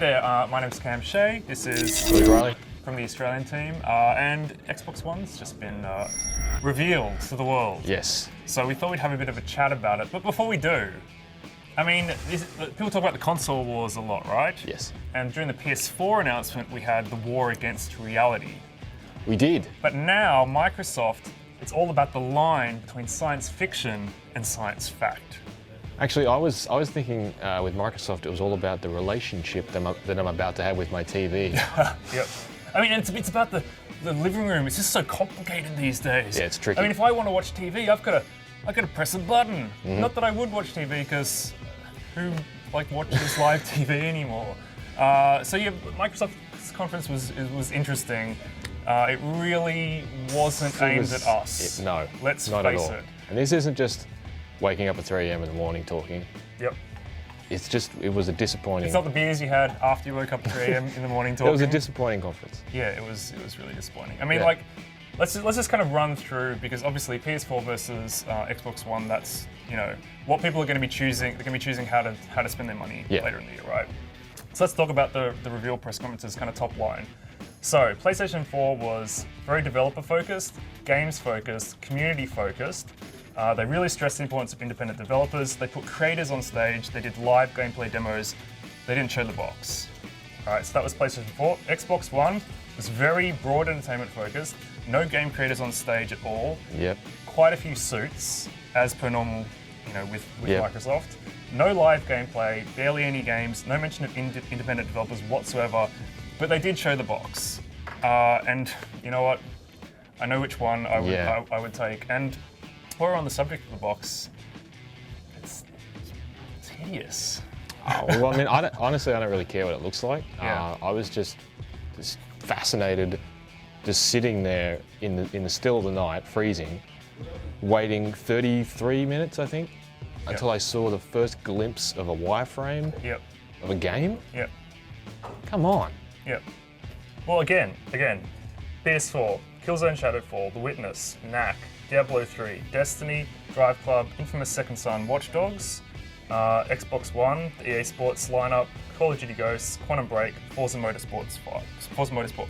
there, my name's Cam Shea. This is Luke Riley from the Australian team, and Xbox One's just been revealed to the world. Yes. So we thought we'd have a bit of a chat about it. But before we do, I mean, people talk about the console wars a lot, right? Yes. And during the PS4 announcement, we had the war against reality. We did. But now, Microsoft, it's all about the line between science fiction and science fact. Actually, I was thinking with Microsoft, it was all about the relationship that I'm about to have with my TV. Yep. I mean, it's about the living room. It's just so complicated these days. Yeah, it's tricky. I mean, if I want to watch TV, I've got to press a button. Mm-hmm. Not that I would watch TV, because who watches live TV anymore? So yeah, Microsoft's conference was interesting. It really wasn't aimed at us. No, let's not face at all. it. And this isn't just waking up at 3 a.m. in the morning talking. Yep. It was a disappointing. It's not the beers you had after you woke up at 3 a.m. in the morning talking. It was a disappointing conference. Yeah, it was really disappointing. I mean, let's just kind of run through, because obviously PS4 versus Xbox One. That's what people are going to be choosing. They're going to be choosing how to spend their money later in the year, right? So let's talk about the reveal press conferences, kind of top line. So PlayStation 4 was very developer focused, games focused, community focused. They really stressed the importance of independent developers. They put creators on stage. They did live gameplay demos. They didn't show the box. All right, so that was PlayStation 4. Xbox One was very broad entertainment focused. No game creators on stage at all. Yep. Quite a few suits, as per normal, with Yep. Microsoft. No live gameplay, barely any games, no mention of independent developers whatsoever, but they did show the box. And you know what? I know which one I would take. And while we're on the subject of the box, it's hideous. Oh, well, I mean, honestly, I don't really care what it looks like. Yeah. I was just fascinated, just sitting there in the still of the night, freezing, waiting 33 minutes, I think, until I saw the first glimpse of a wireframe of a game. Yep. Come on. Yep. Well, again, PS4, Killzone Shadowfall, The Witness, Knack, Diablo 3, Destiny, Drive Club, Infamous Second Son, Watch Dogs, Xbox One, the EA Sports lineup, Call of Duty Ghosts, Quantum Break, Forza Motorsport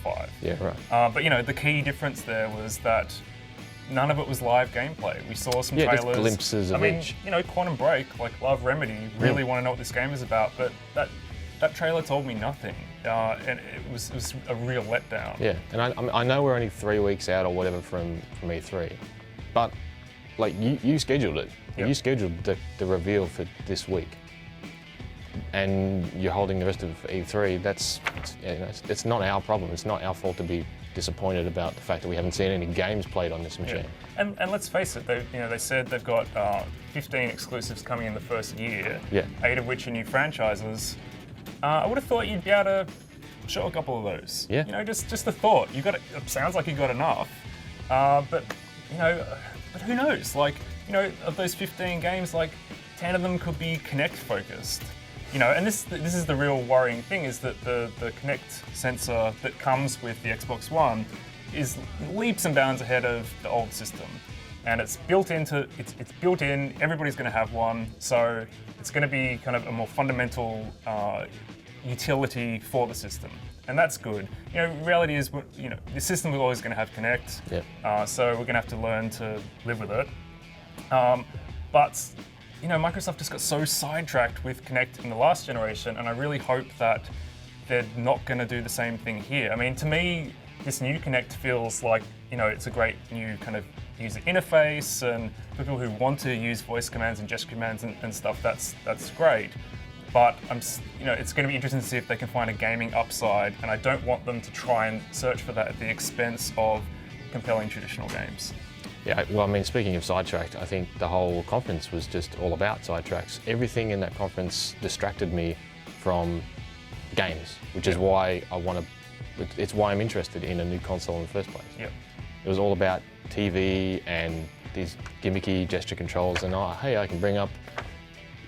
5. Yeah, right. But the key difference there was that none of it was live gameplay. We saw some trailers. Just glimpses of each. Quantum Break, Love Remedy, really want to know what this game is about, but that trailer told me nothing, and it was a real letdown. Yeah, and I know we're only 3 weeks out or whatever from E3, but you scheduled it. Yep. You scheduled the reveal for this week, and you're holding the rest of E3. It's not our problem. It's not our fault to be disappointed about the fact that we haven't seen any games played on this machine. Yeah. And let's face it, they said they've got 15 exclusives coming in the first year, 8 of which are new franchises. I would have thought you'd be able to show a couple of those. Yeah. Just a thought. It sounds like you got enough, but who knows? Of those 15 games, 10 of them could be Kinect focused. And this is the real worrying thing, is that the Kinect sensor that comes with the Xbox One is leaps and bounds ahead of the old system. And it's built in, everybody's going to have one, so it's going to be kind of a more fundamental utility for the system. And that's good. Reality is, the system is always going to have Kinect, so we're going to have to learn to live with it. But Microsoft just got so sidetracked with Kinect in the last generation, and I really hope that they're not going to do the same thing here. I mean, to me, this new Kinect feels like, it's a great new kind of user interface, and for people who want to use voice commands and gesture commands and stuff, that's great. But it's going to be interesting to see if they can find a gaming upside, and I don't want them to try and search for that at the expense of compelling traditional games. Yeah, well, I mean, speaking of sidetracked, I think the whole conference was just all about sidetracks. Everything in that conference distracted me from games, which is why it's why I'm interested in a new console in the first place. Yep. It was all about TV and these gimmicky gesture controls, and I can bring up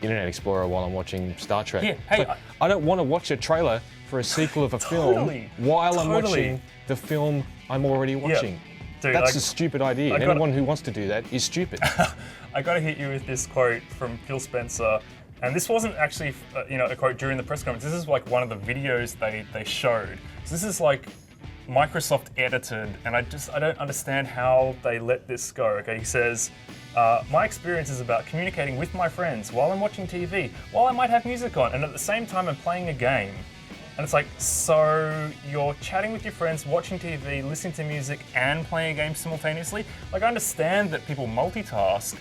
Internet Explorer while I'm watching Star Trek. Yeah, hey, I don't want to watch a trailer for a sequel of a film while I'm watching the film I'm already watching. Yep. Dude, that's a stupid idea, and anyone who wants to do that is stupid. I gotta hit you with this quote from Phil Spencer, And this wasn't actually, a quote during the press conference. This is like one of the videos they showed. So this is like Microsoft edited, and I don't understand how they let this go. Okay, he says, my experience is about communicating with my friends while I'm watching TV, while I might have music on, and at the same time I'm playing a game. And it's like, so you're chatting with your friends, watching TV, listening to music, and playing a game simultaneously? Like, I understand that people multitask,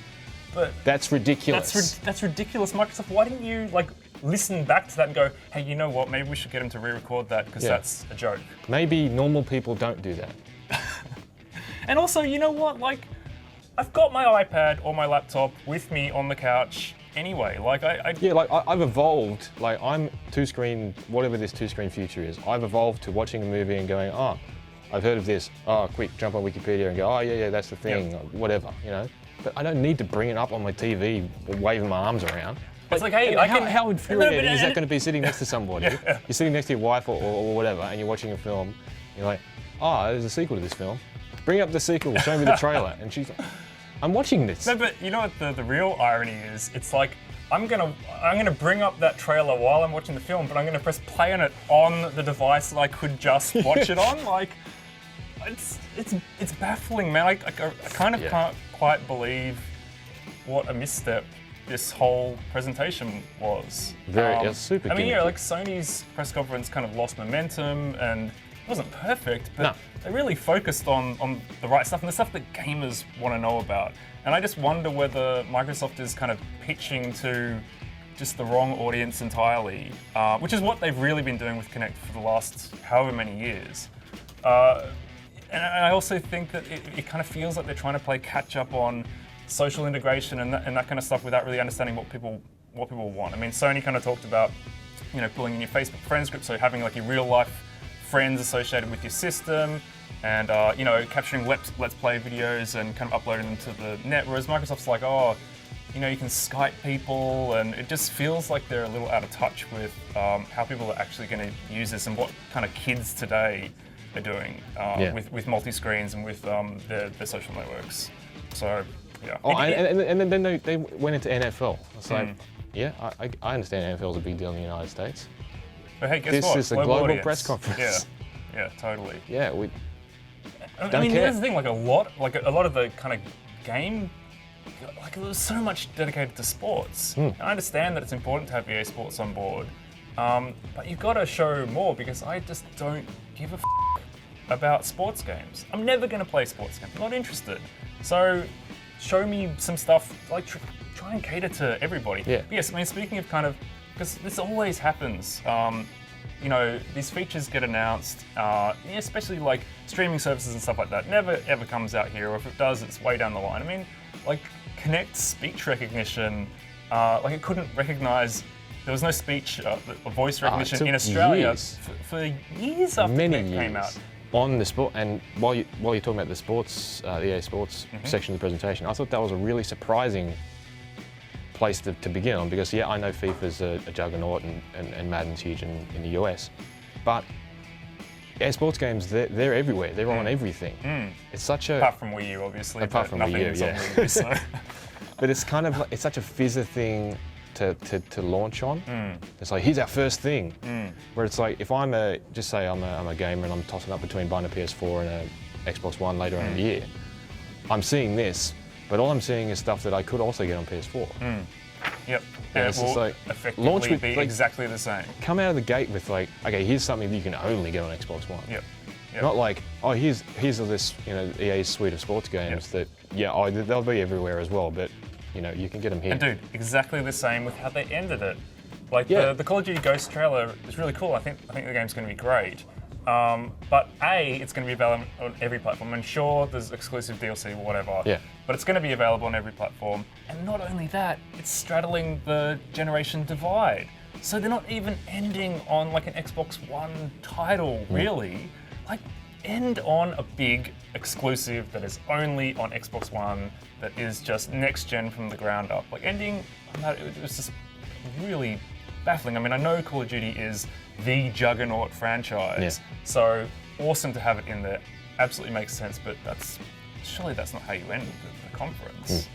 but That's ridiculous. that's ridiculous. Microsoft, why didn't you listen back to that and go, hey, you know what? Maybe we should get him to re-record that because that's a joke. Maybe normal people don't do that. And also, you know what? I've got my iPad or my laptop with me on the couch anyway. I've evolved. Like, I'm two-screen, whatever this two-screen future is. I've evolved to watching a movie and going, oh, I've heard of this. Oh, quick, jump on Wikipedia and go, oh yeah, that's the thing. Whatever, But I don't need to bring it up on my TV or waving my arms around. It's like, hey, how infuriating is that going to be sitting next to somebody? You're sitting next to your wife or whatever, and you're watching a film. You're like, oh, there's a sequel to this film. Bring up the sequel. Show me the trailer. And she's like, I'm watching this. No, but you know what the real irony is? It's like I'm gonna bring up that trailer while I'm watching the film, but I'm gonna press play on it on the device that I could just watch it on. It's baffling, man. I kind of can't quite believe what a misstep this whole presentation was. It's super. I mean, Sony's press conference kind of lost momentum and it wasn't perfect, but they really focused on the right stuff and the stuff that gamers want to know about. And I just wonder whether Microsoft is kind of pitching to just the wrong audience entirely, which is what they've really been doing with Kinect for the last however many years. And I also think that it kind of feels like they're trying to play catch up on social integration and that kind of stuff without really understanding what people want. I mean, Sony kind of talked about, pulling in your Facebook friends group, so having your real life friends associated with your system, and capturing let's play videos and kind of uploading them to the net. Whereas Microsoft's like, you can Skype people, and it just feels like they're a little out of touch with how people are actually going to use this and what kind of kids today are doing with multi-screens and with their social networks. So, yeah. And then they went into NFL. It's like, I understand NFL is a big deal in the United States. But hey, guess this what? This is a global audience. press conference. Yeah, totally. Yeah, we I don't mean, care. here's the thing, a lot of the kind of game, there's so much dedicated to sports. I understand that it's important to have EA Sports on board, but you've got to show more because I just don't give a about sports games. I'm never going to play sports games. I'm not interested. So show me some stuff, try and cater to everybody. Yeah. But yes, I mean, speaking of kind of, because this always happens, these features get announced, especially streaming services and stuff like that. Never ever comes out here, or if it does, it's way down the line. I mean, Kinect's speech recognition, it couldn't recognize. There was no speech or voice recognition in Australia for years after Kinect came out. On the sport, and while you're talking about the sports, the EA Sports section of the presentation, I thought that was a really surprising place to begin on, because I know FIFA's a juggernaut and Madden's huge in the US, but EA Sports games, they're everywhere. They're on everything. It's such a... Apart from Wii U, obviously. Apart from Wii U, yeah. Wii U, so. But it's kind of it's such a fizzer thing to launch on. It's like, here's our first thing. Where it's like, if I'm a gamer and I'm tossing up between buying a PS4 and a Xbox One later on in the year, I'm seeing this, but all I'm seeing is stuff that I could also get on PS4. Yep. And it it's will just like, effectively launch with, be exactly the same. Come out of the gate with okay, here's something that you can only get on Xbox One. Yep. Not like, here's this EA's suite of sports games that they'll be everywhere as well, but you can get them here. And dude, exactly the same with how they ended it. The Call of Duty Ghost trailer is really cool. I think the game's going to be great. But it's going to be available on every platform. And sure, there's exclusive DLC or whatever. Yeah. But it's going to be available on every platform. And not only that, it's straddling the generation divide. So they're not even ending on an Xbox One title, really. End on a big exclusive that is only on Xbox One, that is just next gen from the ground up. Ending on that, it was just really baffling. I mean, I know Call of Duty is the juggernaut franchise, so awesome to have it in there. Absolutely makes sense, but surely that's not how you end the conference.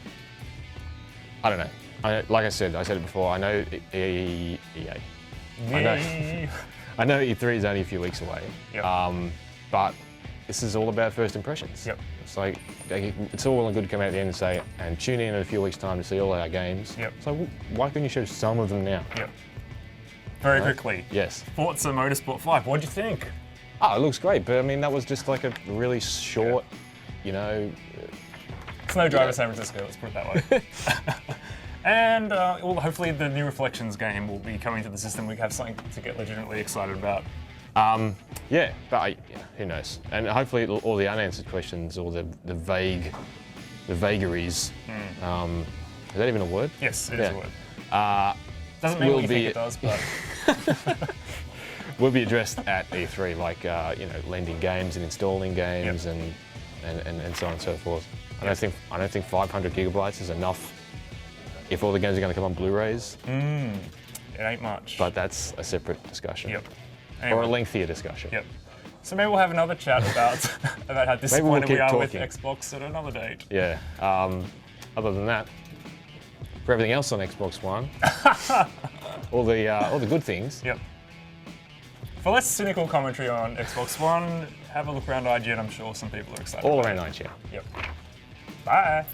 I don't know. like I said it before. I know EA. Yay. I know E3 is only a few weeks away. Yep. But this is all about first impressions. Yep. It's like it's all well and good to come out at the end and say, and tune in a few weeks' time to see all our games. Yep. So why couldn't you show some of them now? Yep. Very quickly. Yes. Forza Motorsport 5. What'd you think? Oh, it looks great, but I mean that was just like a really short, It's no Drive to San Francisco. Let's put it that way. And well, hopefully the new Reflections game will be coming to the system. We have something to get legitimately excited about. Yeah, but who knows? And hopefully all the unanswered questions, or the vagaries. Is that even a word? Yes, it is a word. Doesn't mean what you think it does, but will be addressed at E3, like lending games and installing games and so on and so forth. I don't think 500 gigabytes is enough if all the games are going to come on Blu-rays. It ain't much. But that's a separate discussion. Yep. Anyway. Or a lengthier discussion. Yep. So maybe we'll have another chat about how disappointed we are talking with Xbox at another date. Yeah. Other than that, for everything else on Xbox One, all the good things. Yep. For less cynical commentary on Xbox One, have a look around IGN. I'm sure some people are excited. All around IGN. Yep. Bye.